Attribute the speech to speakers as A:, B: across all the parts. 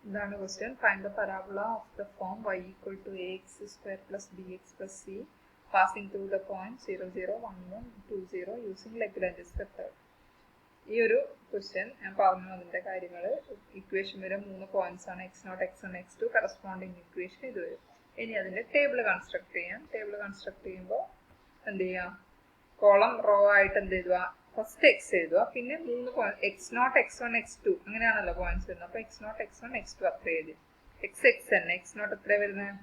A: ഇതാണ് question. Find the parabola of the form y equal to ax square plus bx plus c passing through the point 0, 0, 1, 1, 2, 0 using Lagrange's method. ഈ ഒരു question ഞാൻ പറഞ്ഞു അതിന്റെ കാര്യങ്ങൾ. Equation വരെ 3 points ആണ്, x0, x1, x2. Corresponding equation ഇത് വരും. ഇനി അതിന്റെ ടേബിൾ കൺസ്ട്രക്ട് ചെയ്യാം. ടേബിൾ കൺസ്ട്രക്ട് ചെയ്യുമ്പോൾ എന്ത് ചെയ്യാം, കോളം റോ ആയിട്ട് എന്ത് എഴുതുക, ഫസ്റ്റ് എക്സ് എഴുതുക, പിന്നെ 3 പോയിന്റ് x0, x1, x2 അങ്ങനെയാണല്ലോ പോയിന്റ്സ് വരുന്നത്. അപ്പൊ x0, x1, x2 അത്ര എഴുതി. xn x0 എത്ര വരുന്നത്,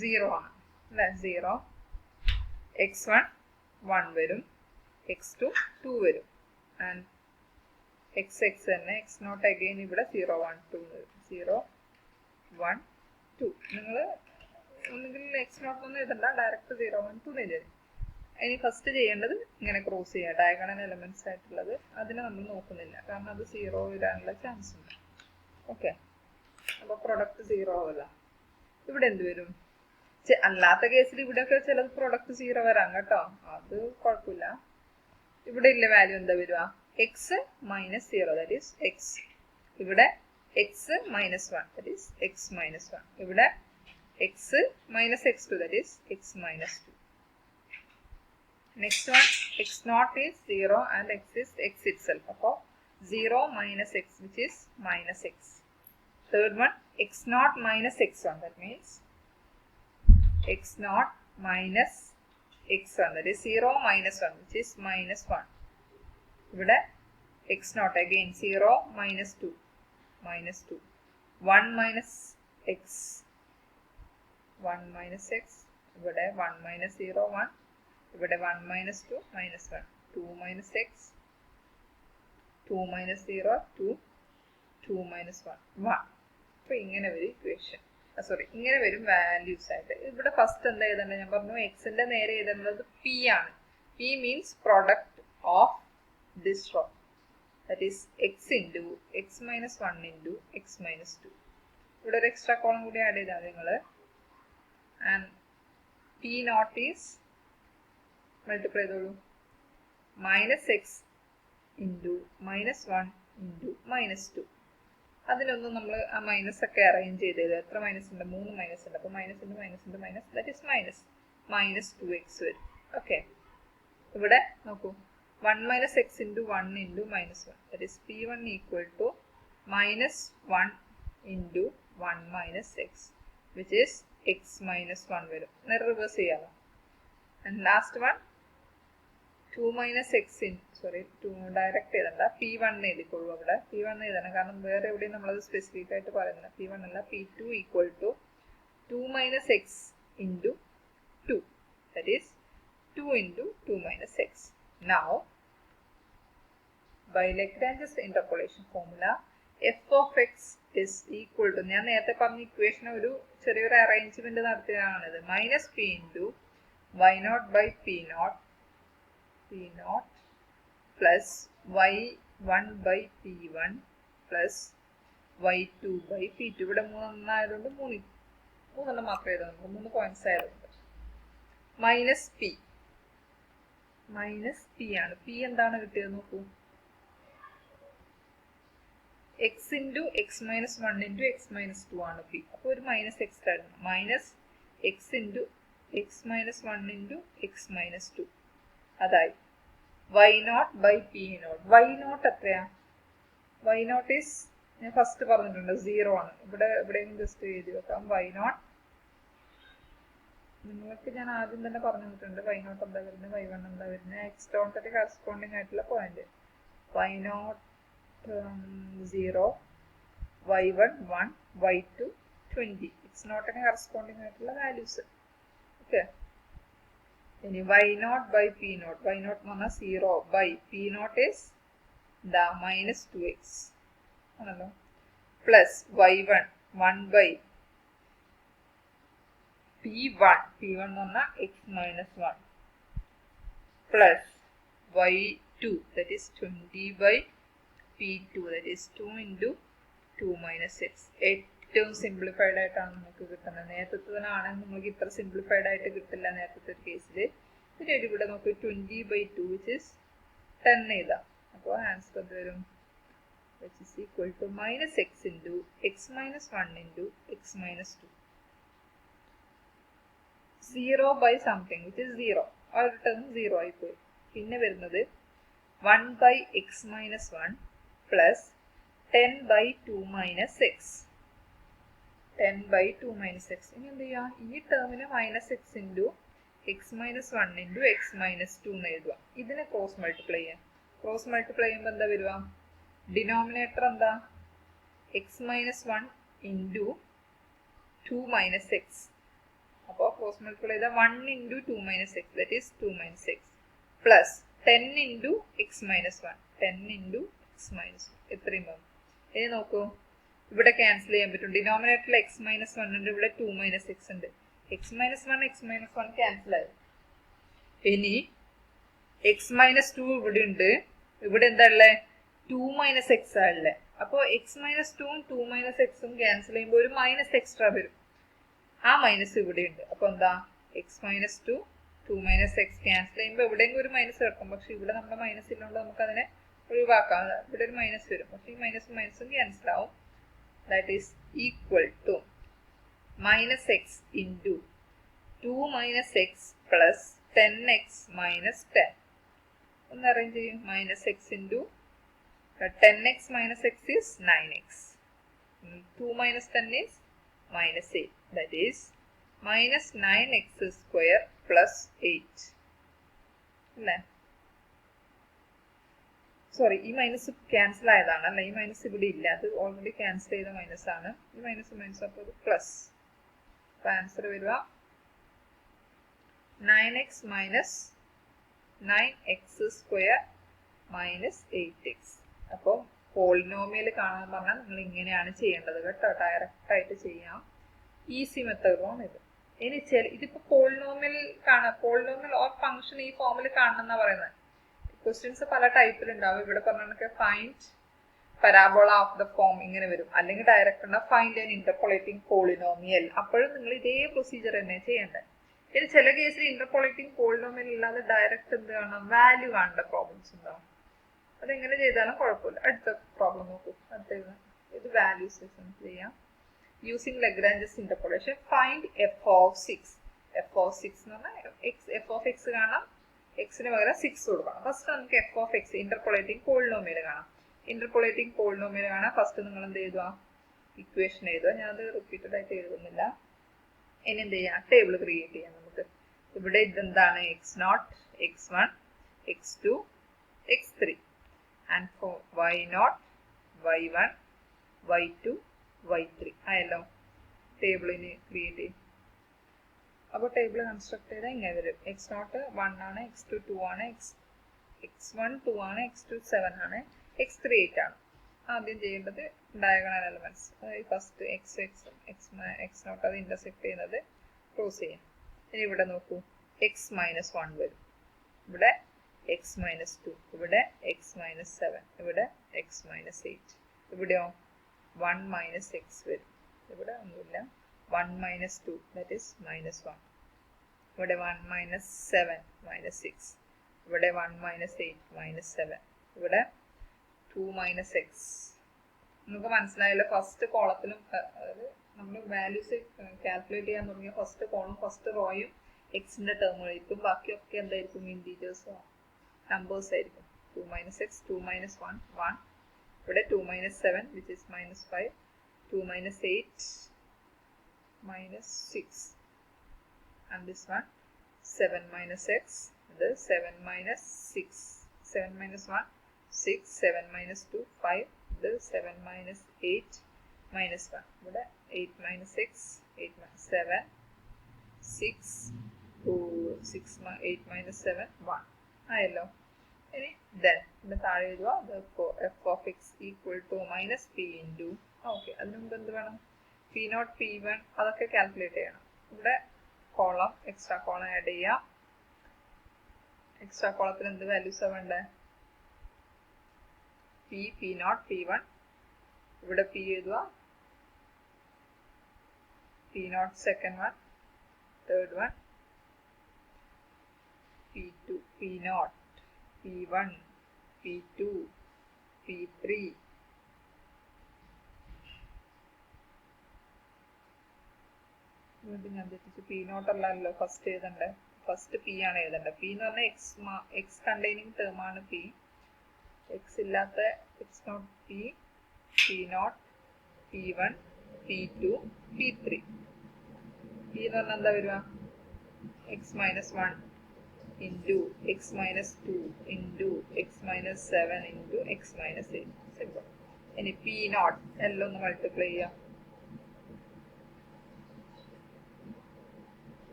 A: 0 ആണ് അല്ലെ, 0. x1 1 വരും, x2 2 വരും. ആൻഡ് xn x0 അഗെയിൻ ഇവിടെ 0, 1, 2 വരും. 0, 1, 2. നിങ്ങൾ ഒന്നുകിൽ x0 ഒന്നും എഴുതണ്ട, ഡയറക്റ്റ് 0, 1, 2 എഴുതി. ഇനി ഫസ്റ്റ് ചെയ്യേണ്ടത് ഇങ്ങനെ ക്രോസ് ചെയ്യുക, ഡയഗണൽ എലമെന്റ്സ് ആയിട്ടുള്ളത്. അതിനെ നമ്മൾ നോക്കുന്നില്ല, കാരണം അത് 0 വരാനുള്ള ചാൻസ് ഉണ്ട്. ഓക്കെ, അപ്പൊ പ്രൊഡക്റ്റ് 0 ആവില്ല. ഇവിടെ എന്ത് വരും, അല്ലാത്ത കേസിൽ ഇവിടെയൊക്കെ ചിലത് പ്രൊഡക്റ്റ് 0 വരാം കേട്ടോ, അത് കുഴപ്പമില്ല. ഇവിടെ ഇല്ല വാല്യൂ എന്താ വരിക, x minus 0, that is x. ഇവിടെ x minus 1, that is x minus 1. ഇവിടെ x minus x2, that is x minus 2. Next one, x0 is 0 and x is x itself. Appo 0 minus x, which is minus x. Third one, x0 minus x1. That means x0 minus x1. That is 0 minus 1, which is minus 1. Here x0 again 0 minus 2, minus 2. 1 minus x, 1 minus x. Here 1 minus 0, 1. ഇവിടെ 1 minus 2, minus 1. 2 minus x, 2 minus 0, 2, 2 minus 1, 1. അപ്പോൾ ഇങ്ങനെ വരും equation. Sorry, ഇങ്ങനെ വരും values ആയിട്ട്. ഇവിടെ first എന്താ എഴുതേണ്ടത്, ഞാൻ പറഞ്ഞു എക്സിന്റെ നേരെ എഴുതേണ്ടത് പി ആണ്. P means product of this row, that is x into x minus 1 into x minus 2. ഇവിടെ ഒരു എക്സ്ട്രാ കോളം കൂടി ആഡ് ചെയ്താൽ നിങ്ങൾ. And P naught is multiply ചെയ്തോളൂ, minus x into minus 1 into minus 2. അതിനൊന്നും നമ്മൾ ആ മൈനസ് ഒക്കെ അറേഞ്ച് ചെയ്തത്. എത്ര മൈനസ് ഉണ്ട്, 3 മൈനസ് ഉണ്ട്. അപ്പോൾ minus into minus into minus, that is minus, minus 2x വരും. ഓക്കെ, ഇവിടെ നോക്കൂ, 1 minus x into 1 into minus 1, that is p1 equal to minus 1 into 1 minus x, which is x minus 1 വരും. നേരെ reverse ചെയ്യാമോ. And last one 2 minus x in, sorry, 2 direct ചെയ്തണ്ട, p1 എഴുതിക്കൊള്ളൂ. അവിടെ p1 എഴുതണം, കാരണം വേറെ എവിടെയും നമ്മളത് സ്പെസിഫിക് ആയിട്ട് പറയുന്നില്ല. p1 അല്ല, p2 equal to 2 minus x into 2, that is 2 into 2 minus x. Now, by Lagrange's interpolation formula, f of x is equal to, ഞാൻ നേരത്തെ പറഞ്ഞ ഇക്വേഷൻ ഒരു ചെറിയൊരു അറേഞ്ച്മെന്റ് നടത്തിയതാണിത്, minus p into y0 by p0 plus y1 by p1 plus y2 by p2. ഇവിടെ 3 ആയതുകൊണ്ട് 3 മാത്രമേ എഴുതുന്നുള്ളൂ, 3 points ആയതുകൊണ്ട്. മൈനസ് പി ആണ്. പി എന്താണ് കിട്ടിയത് നോക്കൂ, X into x minus 1 into x minus 2 ആണ് പി. അപ്പോൾ ഒരു മൈനസ് എക്സ്ട്രാ ഇടണം. Minus x into x minus 1 into x minus 2. അതായി y0 by p0. y0 എത്രയാ, y0 ഈസ്, ഞാൻ ഫസ്റ്റ് പറഞ്ഞിട്ടുണ്ട് 0 ആണ്. ഇവിടെയും ജസ്റ്റ് എഴുതി വെക്കാം. y0 നിങ്ങൾക്ക് ഞാൻ ആദ്യം തന്നെ പറഞ്ഞു തന്നിട്ടുണ്ട്. y0 എന്താ വരുന്നത്, y1 എന്താ വരുന്നത്, എക്സ്റ്റോണിന്റെ കറസ്പോണ്ടിങ് ആയിട്ടുള്ള point. y0 0, y1 1, y2 20. x0 corresponding ആയിട്ടുള്ള വാല്യൂസ്. ഓക്കെ, ഇനി y0 by p0. y0 എന്ന് പറഞ്ഞാൽ 0 by p0 is the minus 2x ആണല്ലോ, പ്ലസ് y1 1 by p1 എന്ന് പറഞ്ഞാൽ x minus 1 plus y2 that is 20 by p2 that is 2 into 2 minus x. ഏറ്റവും simplified ആയിട്ടാണ് നമുക്ക് കിട്ടുന്നത്. നേരത്തേനാണെങ്കിൽ നമുക്ക് ഇത്ര സിംപ്ലിഫൈഡ് ആയിട്ട് കിട്ടില്ല നേരത്തെ കേസിൽ. പിന്നെ ഇവിടെ നമുക്ക് 20 by 2 which is 10 എഴുതാം. അപ്പോൾ ആൻസർ എന്ത് വരും, which is equal to minus x into x minus 1 into x minus 2. 0 by something which is 0. ആ ഒരു ടേം 0 ആയിപ്പോയി. പിന്നെ വരുന്നത് 1 by x minus 1 plus 10 by 2 minus x. 10 by 2 minus x. ഇനി എന്ത് ചെയ്യാം? ഈ ടേമിന് minus x into x minus 1 into x minus 2 എന്ന് എഴുതുക. ഇതിനെ ക്രോസ് മൾട്ടിപ്ലൈ ചെയ്യാം. ക്രോസ് മൾട്ടിപ്ലൈ ചെയ്യുമ്പോൾ എന്താ വരിക? ഡിനോമിനേറ്റർ എന്താ? X minus 1 into 2 minus X. അപ്പോൾ ക്രോസ് മൾട്ടിപ്ലൈ ചെയ്താൽ 1 into 2 minus X, that is 2 minus X plus 10 into x minus 1. 10 into x minus 1 എത്രയും പോകും? ഇനി നോക്കൂ, ഇവിടെ ക്യാൻസൽ ചെയ്യാൻ പറ്റും. ഡിനോമിനേറ്ററിൽ എക്സ് മൈനസ് 1 ഉണ്ട്, ഇവിടെ 2 മൈനസ് എക്സ് ഉണ്ട്. എക്സ് മൈനസ് 1 ക്യാൻസൽ ആയി. ഇനി എക്സ് മൈനസ് 2 ഇവിടെ ഉണ്ട്, ഇവിടെ എന്താ ഉള്ളത്? 2 മൈനസ് എക്സ് ആ ഉള്ളത്. അപ്പോൾ എക്സ് മൈനസ് 2ഉം 2 മൈനസ് എക്സും ക്യാൻസൽ ചെയ്യുമ്പോൾ ഒരു മൈനസ് എക്സ്ട്രാ വരും. ആ മൈനസ് ഇവിടെ ഉണ്ട്. അപ്പോൾ എന്താ? X minus 2 2 minus X cancel ചെയ്യുമ്പോൾ എവിടെയെങ്കിലും ഒരു മൈനസ് കിടക്കും. പക്ഷെ ഇവിടെ നമ്മുടെ മൈനസ് ഇല്ലാണ്ട് നമുക്ക് അതിനെ ഒഴിവാക്കാം. ഇവിടെ ഒരു മൈനസ് വരും, പക്ഷെ ഈ മൈനസും മൈനസും ക്യാൻസൽ ആവും. That is equal to minus x into 2 minus x plus 10x minus 10. ഒന്ന് അറേഞ്ച് ചെയ്യും. Minus x into 10x minus x is 9x. 2 minus 10 is minus 8. That is minus 9x square plus 8. അല്ലേ? Sorry, ഈ minus cancel ആയതാണ് അല്ല, ഈ minus ഇവിടെ ഇല്ല, അത് ഓൾറെഡി ക്യാൻസൽ ചെയ്ത മൈനസ് ആണ്. ഈ മൈനസ് മൈനസ് അപ്പോൾ ഇത് പ്ലസ്. അപ്പോൾ ആൻസർ വരിക 9x minus 9x square minus 8x. അപ്പോൾ പോളിനോമിയൽ കാണാൻ പറഞ്ഞാൽ നിങ്ങൾ ഇങ്ങനെയാണ് ചെയ്യേണ്ടത് കേട്ടോ. ഡയറക്റ്റ് ആയിട്ട് ചെയ്യാം. ഈസി മെത്തേഡാണ് ഇത്. ഇനി ഇതിപ്പോൾ പോളിനോമിയൽ കാണാം, പോളിനോമിയൽ ഓർ ഫംഗ്ഷൻ ഈ ഫോമിൽ കാണണം എന്നാണ് പറയുന്നത്. ക്വസ്റ്റ്യൻസ് പല ടൈപ്പിലുണ്ടാവും. ഇവിടെ പറഞ്ഞൊക്കെ find parabola of the form ഇങ്ങനെ വരും, അല്ലെങ്കിൽ ഡയറക്റ്റ് ഉണ്ട് ഫൈൻഡ് ആൻ ഇന്റർപോളേറ്റിംഗ് പോളിനോമിയൽ. അപ്പോഴും നിങ്ങൾ ഇതേ പ്രൊസീജിയർ തന്നെ ചെയ്യേണ്ടത്. ഇനി ചില കേസിൽ ഇന്റർപോളേറ്റിംഗ് പോളിനോമിയൽ ഇല്ലാതെ ഡയറക്റ്റ് എന്ത് കാണാം? വാല്യൂ കാണേണ്ട പ്രോബ്ലംസ് ഉണ്ടാവും. അതെങ്ങനെ ചെയ്താലും കുഴപ്പമില്ല. അടുത്ത പ്രോബ്ലം നോക്കൂ. അടുത്ത ഇത് വാല്യൂസ് ചെയ്യാം. Using Lagrange's interpolation find F of 6. F of 6 എന്ന് പറഞ്ഞാൽ എഫ് ഓഫ് എക്സ് കാണാം, എക്സിന് പകരം 6 കൊടുക്കണം. ഫസ്റ്റ് നമുക്ക് F of X interpolating polynomial കാണാം. ഇന്റർപോളേറ്റിംഗ് പോളിനോമിയൽ കാണാം. ഫസ്റ്റ് നിങ്ങൾ എന്ത് എഴുതുക? ഇക്വേഷൻ എഴുതുക. ഞാനത് റിപ്പീറ്റഡ് ആയിട്ട് എഴുതുന്നില്ല. ഇനി എന്ത് ചെയ്യാം? ടേബിൾ ക്രിയേറ്റ് ചെയ്യാം നമുക്ക്. ഇവിടെ ഇതെന്താണ്? x0, x1, x2, x3 and four y0, y1, y2, y3 ആയല്ലോ. ടേബിളിന് ക്രിയേറ്റ് ചെയ്യും. അപ്പോൾ ടേബിൾ കൺസ്ട്രക്ട് ചെയ്താൽ ഇങ്ങനെ വരും. x0 1 ആണ്, x2 2 ആണ്, x1 2 ആണ്, x2 7 ആണ്, x3 8 ആണ്. ആദ്യം ചെയ്യേണ്ടത് ഡയഗണൽ എലമെന്റ്സ്, അതായത് ഫസ്റ്റ് x0 അത് ഇന്റർസെക്ട് ചെയ്യുന്നത് ക്രോസ് ചെയ്യാം. ഇനി ഇവിടെ നോക്കൂ, x മൈനസ് 1 വരും, ഇവിടെ x മൈനസ് 2, ഇവിടെ x മൈനസ് 7, ഇവിടെ x മൈനസ് 8. ഇവിടെയോ 1 മൈനസ് x വരും. ഇവിടെ ഒന്നുമില്ല. 1 minus 2, that is minus 1. ഇവിടെ 1 minus 7, minus 6. ഇവിടെ 1 minus 8, minus 7. ഇവിടെ 2 minus x. നമുക്ക് മനസ്സിലായല്ലോ. ഫസ്റ്റ് കോളത്തിലും അതായത് നമ്മൾ വാല്യൂസ് കാൽക്കുലേറ്റ് ചെയ്യാൻ തുടങ്ങിയ ഫസ്റ്റ് കോളും ഫസ്റ്റ് റോയും എക്സിന്റെ ടേം ആയിരിക്കും. ബാക്കിയൊക്കെ എന്തായിരിക്കും? ഇൻറ്റീജേഴ്സോ നമ്പേഴ്സ് ആയിരിക്കും. 2 minus x, 2 minus 1, 1. ഇവിടെ 2 minus 7, which is minus 5. 2 minus 8, minus 6, and this one 7 minus x, this 7 minus 6, 7 minus 1 6, 7 minus 2 5, this 7 minus 8 minus 1, ഇവിടെ 8 minus 6, 8 minus 7, 6 2 6 8 minus 7 1 ആയല്ലോ. ഇനി then ഇവിടെ താഴെ എഴുതുക f of x equal to minus p into, okay, അതിന് മുമ്പ് എന്ത് വേണം? P0 P1 അതൊക്കെ കാൽക്കുലേറ്റ് ചെയ്യണം. ഇവിടെ കോളം എക്സ്ട്രാ കോളം ആഡ് ചെയ്യാം. എക്സ്ട്രാ കോളത്തിൽ എന്ത് വാല്യൂസാണ് വേണ്ടത്? P0 P1. ഇവിടെ P എഴുതുക. P0 second one, third one, P2 P0 P1 P2 P3 വീണ്ടും ഞാൻ തെറ്റിച്ചു. പി നോട്ട് അല്ലല്ലോ ഫസ്റ്റ് എഴുതണ്ടേ, ഫസ്റ്റ് പി ആണ് എഴുതേണ്ടത്. പി എന്ന് പറഞ്ഞാൽ എക്സ് കണ്ടെയ്നിങ് ടേം ആണ് പി. എക്സ് ഇല്ലാത്ത x naught P, P naught, P1, P2, P3. P എന്ന് പറഞ്ഞാൽ എന്താ വരിക? X minus 1 into x minus 2 into x minus 7 into x minus 8. Simple. ഇനി പി നോട്ട് എല്ലാം ഒന്ന് മൾട്ടിപ്ലൈ ചെയ്യാം.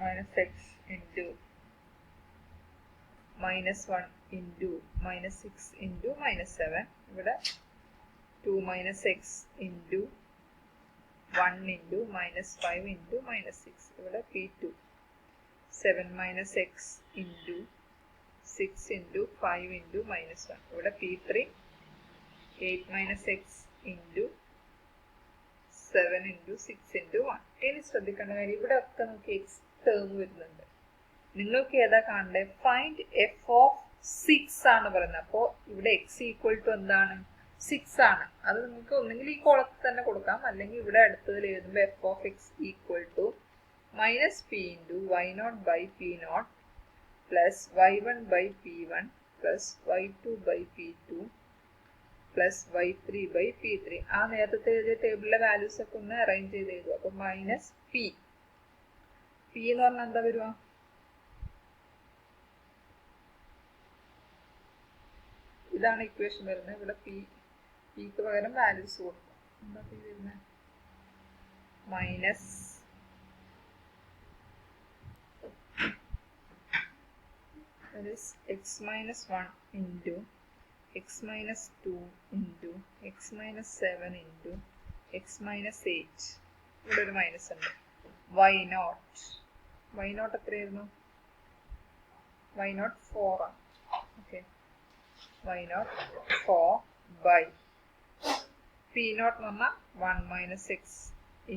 A: minus x into minus 1 into minus 6 into minus 7. ഇവിടെ 2 minus x into 1 into minus 5 into minus 6. ഇവിടെ P2. 7 minus x into 6 into 5 into minus 1. ഇവിടെ P3. 8 minus x into 7 into 6 into 1. ഇനി ശ്രദ്ധിക്കേണ്ട കാര്യം, ഇവിടെ ഒക്കെ നമുക്ക് എക്സ് ടേം വരുന്നുണ്ട്. നിങ്ങൾക്ക് ഏതാ കാണണ്ടേ? ഫൈൻഡ് എഫ് ഓഫ് 6 ആണ് പറയുന്നത്. അപ്പോൾ ഇവിടെ എക്സ് ഈക്വൽ ടു എന്താണ്? 6 ആണ്. അത് നിങ്ങൾക്ക് ഒന്നെങ്കിൽ ഈ കോളത്തിൽ തന്നെ കൊടുക്കാം, അല്ലെങ്കിൽ ഇവിടെ അടുത്തതിൽ എഴുതുമ്പോൾ F of x equal to minus P into y naught by P naught plus y1 by p1 plus y2 by p2 plus y3 by p3. ആ നേരത്തെ എഴുതിയ ടേബിളിലെ വാല്യൂസ് ഒക്കെ ഒന്ന് അറേഞ്ച് ചെയ്ത് എഴുതുക. അപ്പോൾ മൈനസ് പി. പി എന്ന് പറഞ്ഞാൽ എന്താ വരുക? ഇതാണ് ഇക്വേഷൻ വരുന്നത്. ഇവിടെ പിക്ക് പകരം വാല്യൂസ് കൊടുക്കും. എന്താ പി വരുന്നത്? Minus x minus 1 into x minus 2 into x minus 7 into x minus 8. ഇവിടെ ഒരു മൈനസ് ഉണ്ട്. y naught എത്രയായിരുന്നു? y naught 4 ആണ്. Okay, y naught 4 by p naught എന്ന് പറഞ്ഞാൽ 1 minus x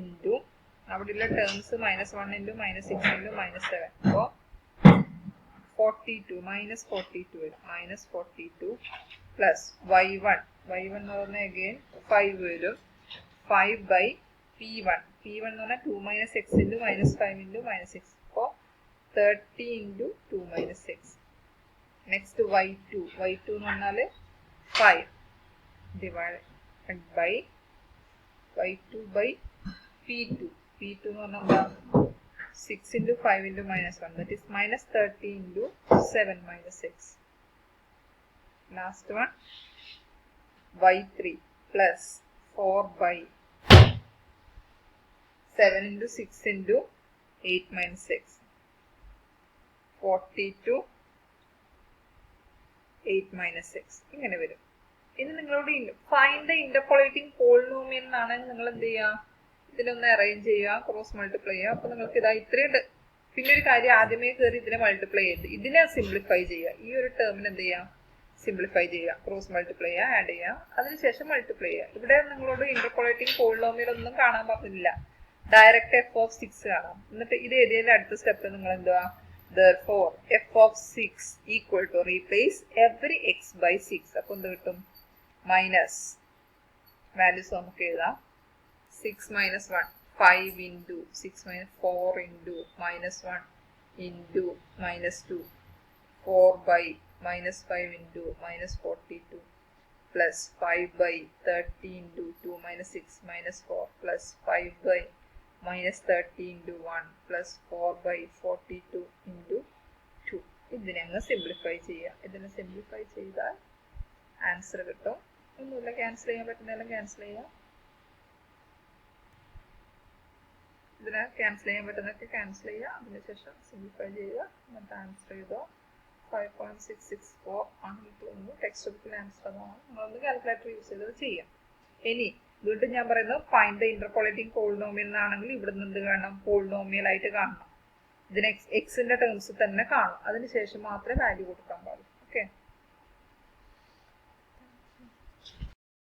A: into അവിടെയുള്ള terms minus 1 into minus 6 into minus 7. അപ്പോൾ 42 minus 42 വരും. minus 42 plus y1 എന്ന് പറഞ്ഞാൽ again 5 വരും. 5 by p1 എന്ന് പറഞ്ഞാൽ 2 minus x into minus 5 into minus 6. അപ്പോൾ 30 into 2 minus 6. നെക്സ്റ്റ് y2 എന്ന് പറഞ്ഞാൽ 5 divided by y2 by p2 എന്ന് പറഞ്ഞാൽ എന്താ? 6 into 5 into minus 1, that is minus 30 into 7 minus 6. Last one, y3 plus 4 by 7 into 6 into 8 minus 6. 42, 8 minus 6. ഇങ്ങനെ വരും. ഇനി നിങ്ങളോട് find the interpolating polynomial എന്നാണെങ്കിൽ നിങ്ങൾ എന്ത് ചെയ്യുക? ഇതിലൊന്ന് അറേഞ്ച് ചെയ്യുക, ക്രോസ് മൾട്ടിപ്ലൈ ചെയ്യുക. അപ്പോൾ നിങ്ങൾക്ക് ഇതാ ഇത്രയുണ്ട്. പിന്നെ ഒരു കാര്യം, ആദ്യമേ കയറി ഇതിനെ മൾട്ടിപ്ലൈ ചെയ്ത് ഇതിനെ സിംപ്ലിഫൈ ചെയ്യുക. ഈ ഒരു ടേമിന് എന്ത് ചെയ്യുക? സിംപ്ലിഫൈ ചെയ്യുക, ക്രോസ് മൾട്ടിപ്ലൈ ചെയ്യുക, ആഡ് ചെയ്യുക, അതിനുശേഷം മൾട്ടിപ്ലൈ ചെയ്യുക. ഇവിടെ നിങ്ങളോട് ഇന്റർപോളേറ്റിംഗ് പോളിനോമിയൽ ഒന്നും കാണാൻ പറഞ്ഞില്ല. ഡയറക്റ്റ് എഫ് ഓഫ് 6 കാണാം. എന്നിട്ട് ഇത് എഴുതിയതിന്റെ അടുത്ത സ്റ്റെപ്പ് നിങ്ങൾ എന്തുവാ? Therefore f of 6 equal to replace every x by 6. അപ്പോൾ എന്ത് കിട്ടും? മൈനസ് വാല്യൂസ് നമുക്ക് എഴുതാം. 6 minus 1, 5 into 6 minus 4 into minus 1 into minus 2, 4 by minus 5 into minus 42 plus 5 by 30 into 2 minus 6 minus 4 plus 5 by minus 30 into 1 plus 4 by 42 into 2. ഇതിനെ അങ്ങ് simplify ചെയ്യുക. ഇതിനെ simplify ചെയ്താൽ ആൻസർ കിട്ടും. ഒന്നുമില്ല, ക്യാൻസൽ ചെയ്യാൻ പറ്റുന്നതെല്ലാം ക്യാൻസൽ ചെയ്യാം. ഇതിനെ ക്യാൻസൽ ചെയ്യാൻ പറ്റുന്നതൊക്കെ ക്യാൻസൽ ചെയ്യുക. അതിനുശേഷം സിംപ്ലിഫൈ ചെയ്യുക. എന്നിട്ട് ആൻസർ ചെയ്തോ. 5.664 ആണ് തോന്നുന്നു. ടെക്സ്റ്റ് ബുക്കിൽ ആൻസർ അതാണ്. നിങ്ങളൊന്ന് കാൽക്കുലേറ്റർ യൂസ് ചെയ്തത് ചെയ്യാം. ഇനി വീണ്ടും ഞാൻ പറയുന്നത് ഫൈൻഡ് ദ ഇന്റർപോളേറ്റിംഗ് പോളിനോമിയൽ എന്നാണെങ്കിൽ ഇവിടെ നിന്ന് എന്ത് കാണണം? പോളിനോമിയൽ ആയിട്ട് കാണണം. ഇതിന് എക്സിന്റെ ടേംസ് തന്നെ കാണും. അതിനുശേഷം മാത്രമേ വാല്യൂ കൊടുക്കാൻ പാടുള്ളൂ.